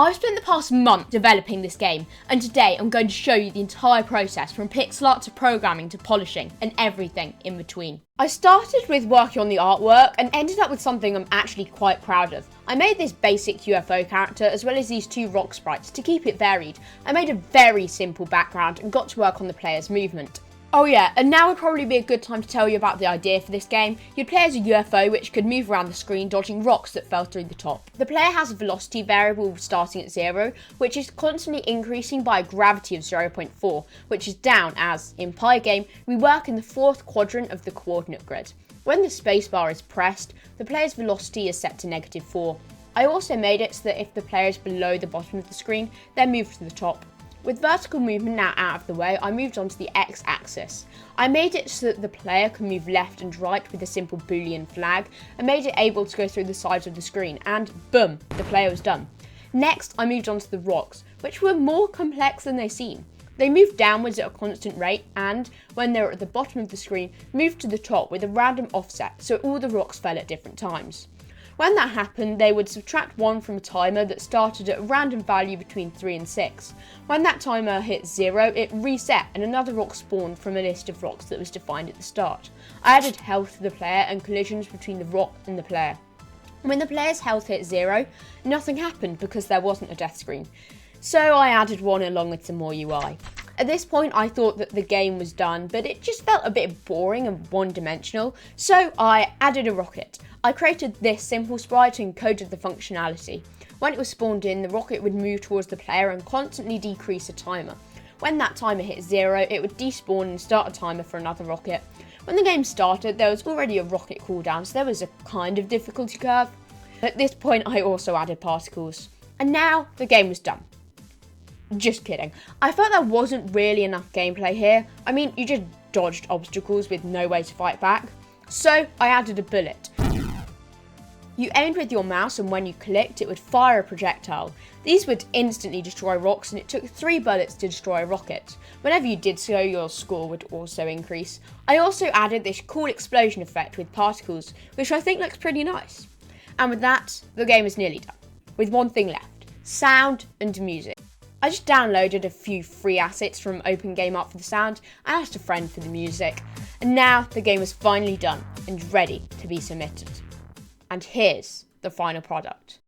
I've spent the past month developing this game, and today I'm going to show you the entire process from pixel art to programming to polishing and everything in between. I started with working on the artwork and ended up with something I'm actually quite proud of. I made this basic UFO character as well as these two rock sprites to keep it varied. I made a very simple background and got to work on the player's movement. Oh yeah, and now would probably be a good time to tell you about the idea for this game. You'd play as a UFO which could move around the screen dodging rocks that fell through the top. The player has a velocity variable starting at 0, which is constantly increasing by a gravity of 0.4, which is down as, in Minigame, we work in the 4th quadrant of the coordinate grid. When the spacebar is pressed, the player's velocity is set to -4. I also made it so that if the player is below the bottom of the screen, they're moved to the top. With vertical movement now out of the way, I moved on to the x-axis. I made it so that the player can move left and right with a simple boolean flag, and made it able to go through the sides of the screen, and boom, the player was done. Next, I moved on to the rocks, which were more complex than they seem. They moved downwards at a constant rate, and, when they were at the bottom of the screen, moved to the top with a random offset, so all the rocks fell at different times. When that happened, they would subtract 1 from a timer that started at a random value between 3 and 6. When that timer hit 0, it reset and another rock spawned from a list of rocks that was defined at the start. I added health to the player and collisions between the rock and the player. When the player's health hit 0, nothing happened because there wasn't a death screen. So I added one along with some more UI. At this point I thought that the game was done, but it just felt a bit boring and one-dimensional, so I added a rocket. I created this simple sprite and coded the functionality. When it was spawned in, the rocket would move towards the player and constantly decrease a timer. When that timer hit 0, it would despawn and start a timer for another rocket. When the game started, there was already a rocket cooldown, so there was a kind of difficulty curve. At this point I also added particles. And now the game was done. Just kidding. I felt there wasn't really enough gameplay here. I mean, you just dodged obstacles with no way to fight back. So I added a bullet. You aimed with your mouse and when you clicked it would fire a projectile. These would instantly destroy rocks and it took 3 bullets to destroy a rocket. Whenever you did so, your score would also increase. I also added this cool explosion effect with particles, which I think looks pretty nice. And with that, the game is nearly done. With one thing left, sound and music. I just downloaded a few free assets from Open Game Art for the sound and asked a friend for the music. And now the game is finally done and ready to be submitted. And here's the final product.